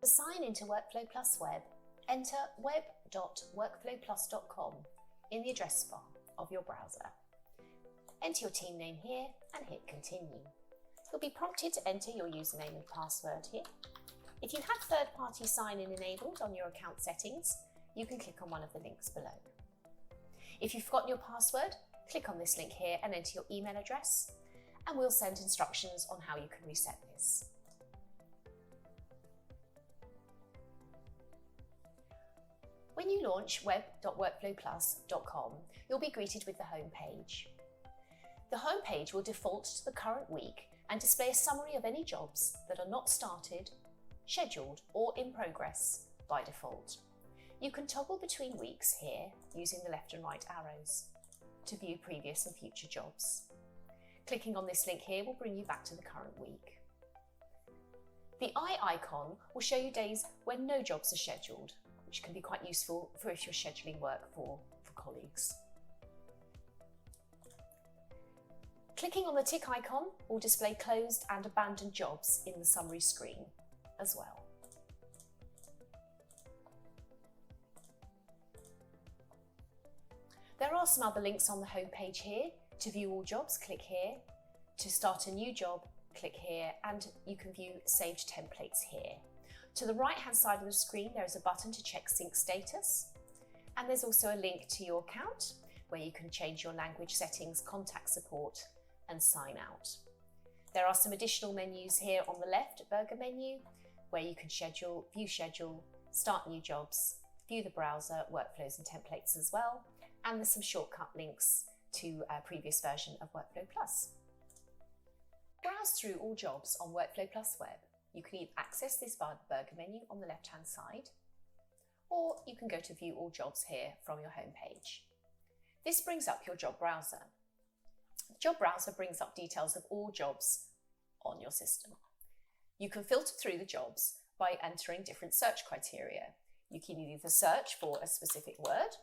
To sign into WorkfloPlus Web, enter web.workfloplus.com in the address bar of your browser. Enter your team name here and hit continue. You'll be prompted to enter your username and password here. If you have third-party sign-in enabled on your account settings, you can click on one of the links below. If you've forgotten your password, click on this link here and enter your email address, and we'll send instructions on how you can reset this. When you launch web.workfloplus.com, you'll be greeted with the home page. The home page will default to the current week and display a summary of any jobs that are not started, scheduled, or in progress by default. You can toggle between weeks here using the left and right arrows to view previous and future jobs. Clicking on this link here will bring you back to the current week. The eye icon will show you days when no jobs are scheduled, which can be quite useful for if you're scheduling work for colleagues. Clicking on the tick icon will display closed and abandoned jobs in the summary screen as well. There are some other links on the home page here. To view all jobs, click here. To start a new job, click here, and you can view saved templates here. To the right-hand side of the screen, there is a button to check sync status, and there's also a link to your account where you can change your language settings, contact support, and sign out. There are some additional menus here on the left, burger menu, where you can view schedule, start new jobs, view the browser, workflows and templates as well, and there's some shortcut links to a previous version of WorkfloPlus. Browse through all jobs on WorkfloPlus Web. You can either access this burger menu on the left-hand side, or you can go to view all jobs here from your home page. This brings up your job browser. The job browser brings up details of all jobs on your system. You can filter through the jobs by entering different search criteria. You can either search for a specific word,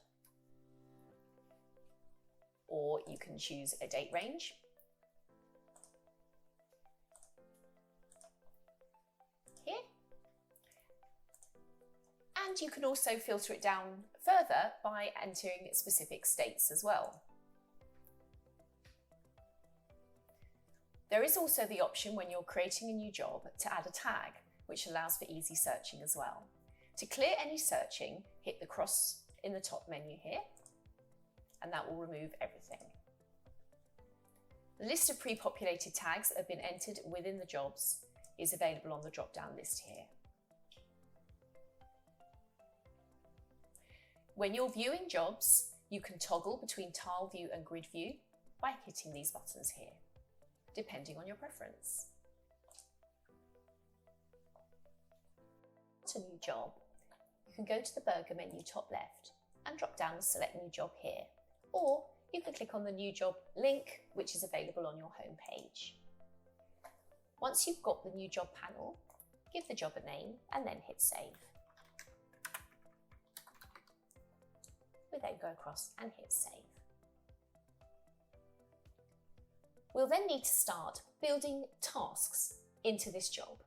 or you can choose a date range. Here. And you can also filter it down further by entering specific states as well. There is also the option when you're creating a new job to add a tag, which allows for easy searching as well. To clear any searching, hit the cross in the top menu here, and that will remove everything. The list of pre-populated tags that have been entered within the jobs is available on the drop-down list here. When you're viewing jobs, you can toggle between tile view and grid view by hitting these buttons here, depending on your preference. To new job, you can go to the burger menu top left and drop down and select new job here, or you can click on the new job link, which is available on your home page. Once you've got the new job panel, give the job a name and then hit save. We then go across and hit save. We'll then need to start building tasks into this job.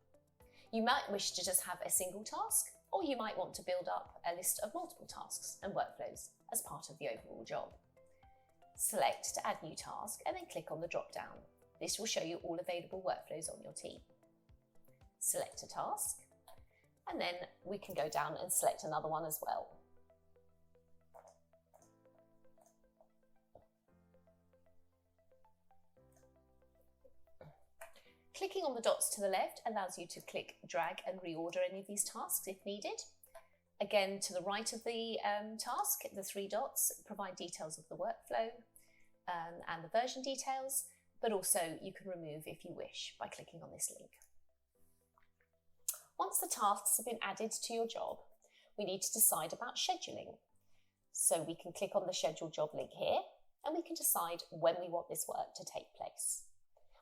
You might wish to just have a single task, or you might want to build up a list of multiple tasks and workflows as part of the overall job. Select to add new task and then click on the drop down. This will show you all available workflows on your team. Select a task, and then we can go down and select another one as well. Clicking on the dots to the left allows you to click, drag and reorder any of these tasks if needed. Again, to the right of the task, the three dots provide details of the workflow and the version details, but also you can remove if you wish by clicking on this link. Once the tasks have been added to your job, we need to decide about scheduling. So we can click on the schedule job link here, and we can decide when we want this work to take place.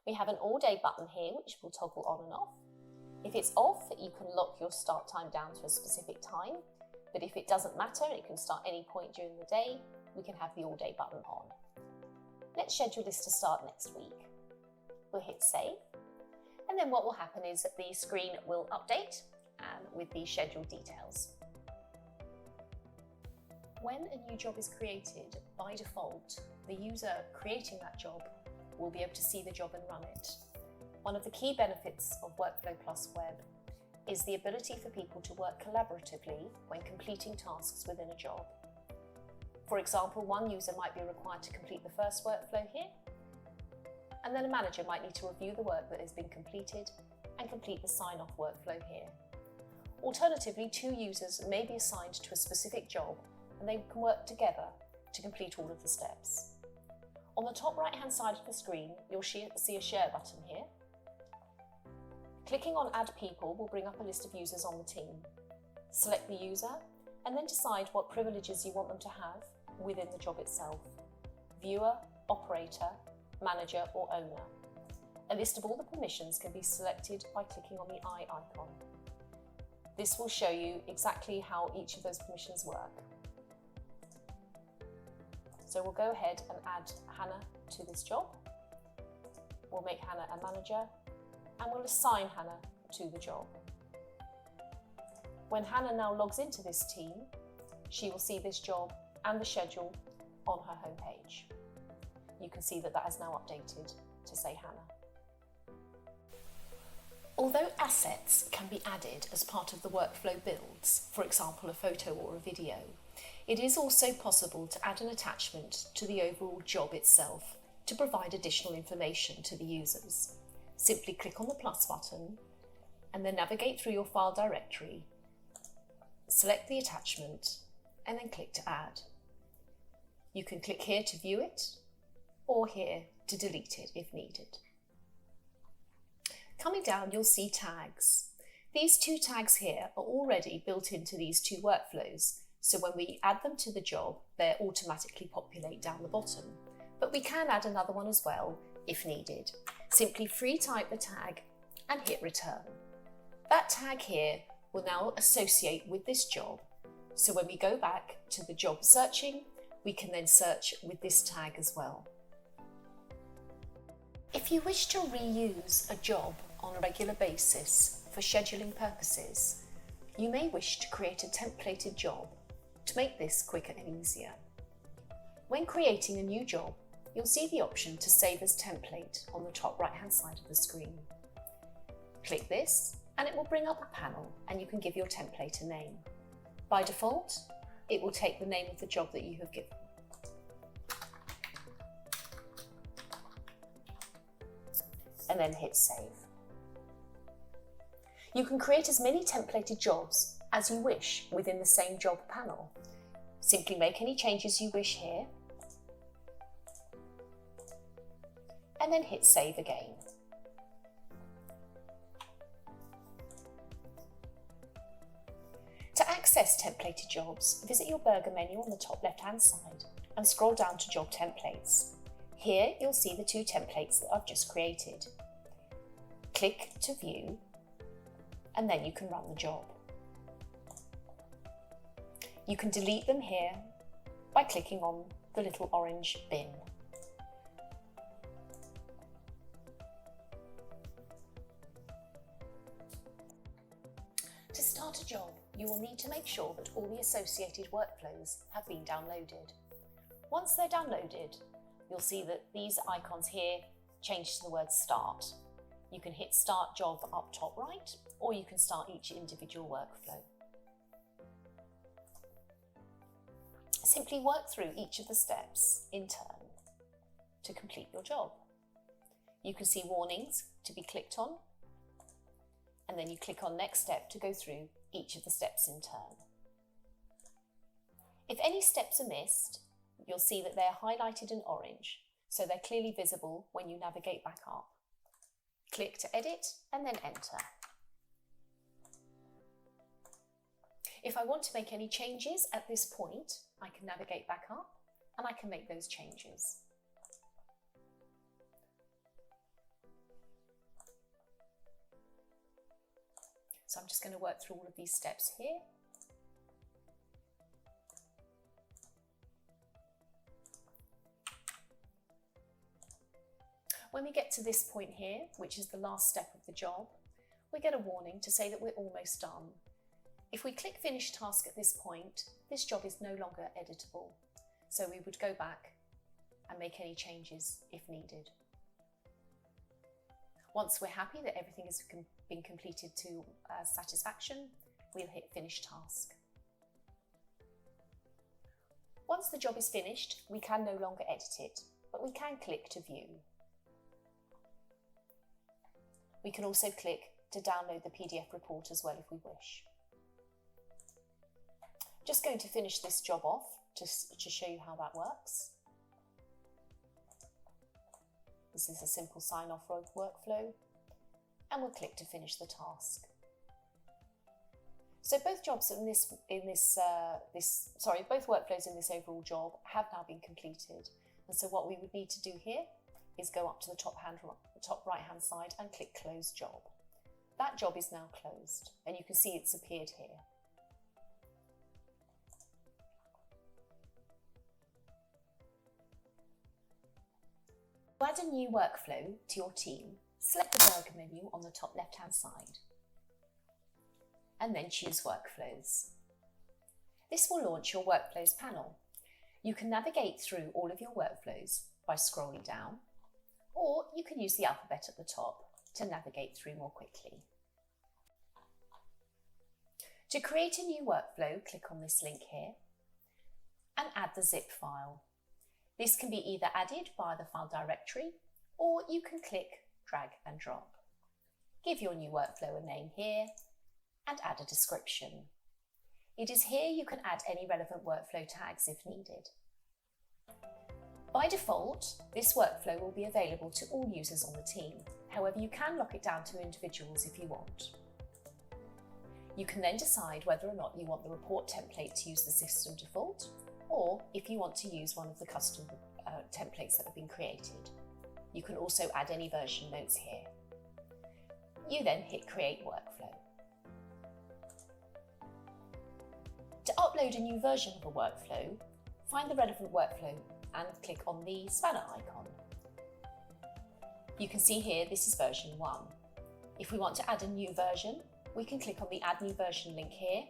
We have an all day button here, which will toggle on and off. If it's off, you can lock your start time down to a specific time, but if it doesn't matter, it can start any point during the day, we can have the all day button on. Let's schedule this to start next week. We'll hit save, and then what will happen is that the screen will update and with the schedule details. When a new job is created, by default, the user creating that job will be able to see the job and run it. One of the key benefits of WorkfloPlus Web is the ability for people to work collaboratively when completing tasks within a job. For example, one user might be required to complete the first workflow here, and then a manager might need to review the work that has been completed and complete the sign-off workflow here. Alternatively, two users may be assigned to a specific job and they can work together to complete all of the steps. On the top right-hand side of the screen, you'll see a share button here. Clicking on Add People will bring up a list of users on the team. Select the user and then decide what privileges you want them to have within the job itself: viewer, operator, manager or owner. A list of all the permissions can be selected by clicking on the eye icon. This will show you exactly how each of those permissions work. So we'll go ahead and add Hannah to this job. We'll make Hannah a manager and we'll assign Hannah to the job. When Hannah now logs into this team, she will see this job and the schedule on her homepage. You can see that that has now updated to say Hannah. Although assets can be added as part of the workflow builds, for example a photo or a video, it is also possible to add an attachment to the overall job itself to provide additional information to the users. Simply click on the plus button and then navigate through your file directory, select the attachment and then click to add. You can click here to view it or here to delete it if needed. Coming down, you'll see tags. These two tags here are already built into these two workflows, so when we add them to the job, they automatically populate down the bottom. But we can add another one as well if needed. Simply free type the tag and hit return. That tag here will now associate with this job, so when we go back to the job searching, we can then search with this tag as well. If you wish to reuse a job on a regular basis for scheduling purposes, you may wish to create a templated job to make this quicker and easier. When creating a new job, you'll see the option to save as template on the top right-hand side of the screen. Click this and it will bring up a panel and you can give your template a name. By default, it will take the name of the job that you have given. And then hit save. You can create as many templated jobs as you wish within the same job panel. Simply make any changes you wish here and then hit save again. To access templated jobs, visit your burger menu on the top left-hand side and scroll down to Job Templates. Here you'll see the two templates that I've just created. Click to view and then you can run the job. You can delete them here by clicking on the little orange bin. To start a job, you will need to make sure that all the associated workflows have been downloaded. Once they're downloaded, you'll see that these icons here change to the word Start. You can hit Start Job up top right, or you can start each individual workflow. Simply work through each of the steps in turn to complete your job. You can see warnings to be clicked on, and then you click on Next Step to go through each of the steps in turn. If any steps are missed, you'll see that they're highlighted in orange, so they're clearly visible when you navigate back up. Click to edit and then enter. If I want to make any changes at this point, I can navigate back up and I can make those changes. So I'm just going to work through all of these steps here. When we get to this point here, which is the last step of the job, we get a warning to say that we're almost done. If we click Finish Task at this point, this job is no longer editable, so we would go back and make any changes if needed. Once we're happy that everything has been completed to satisfaction, we'll hit Finish Task. Once the job is finished, we can no longer edit it, but we can click to view. We can also click to download the PDF report as well if we wish. Just going to finish this job off to show you how that works. This is a simple sign-off workflow, and we'll click to finish the task. So both jobs both workflows in this overall job have now been completed. And so what we would need to do here is go up to the top right-hand side and click Close Job. That job is now closed, and you can see it's appeared here. To add a new workflow to your team, select the burger menu on the top left-hand side, and then choose Workflows. This will launch your Workflows panel. You can navigate through all of your workflows by scrolling down, or you can use the alphabet at the top to navigate through more quickly. To create a new workflow, click on this link here and add the zip file. This can be either added via the file directory, or you can click, drag and drop. Give your new workflow a name here and add a description. It is here you can add any relevant workflow tags if needed. By default, this workflow will be available to all users on the team. However, you can lock it down to individuals if you want. You can then decide whether or not you want the report template to use the system default, or if you want to use one of the custom templates that have been created. You can also add any version notes here. You then hit Create Workflow. To upload a new version of a workflow, find the relevant workflow and click on the spanner icon. You can see here this is version 1. If we want to add a new version, we can click on the Add New Version link here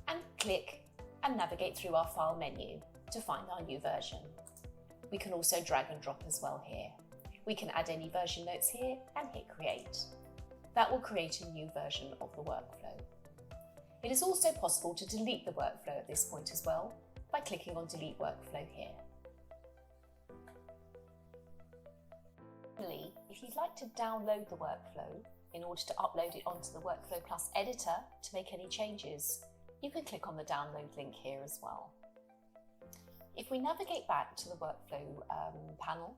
and click and navigate through our file menu to find our new version. We can also drag and drop as well here. We can add any version notes here and hit Create. That will create a new version of the workflow. It is also possible to delete the workflow at this point as well by clicking on Delete Workflow here. Finally, if you'd like to download the workflow in order to upload it onto the WorkfloPlus editor to make any changes, you can click on the download link here as well. If we navigate back to the workflow panel,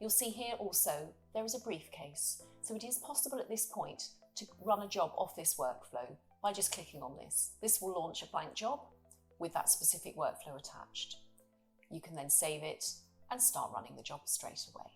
you'll see here also there is a briefcase. So it is possible at this point to run a job off this workflow by just clicking on this. This will launch a blank job with that specific workflow attached. You can then save it and start running the job straight away.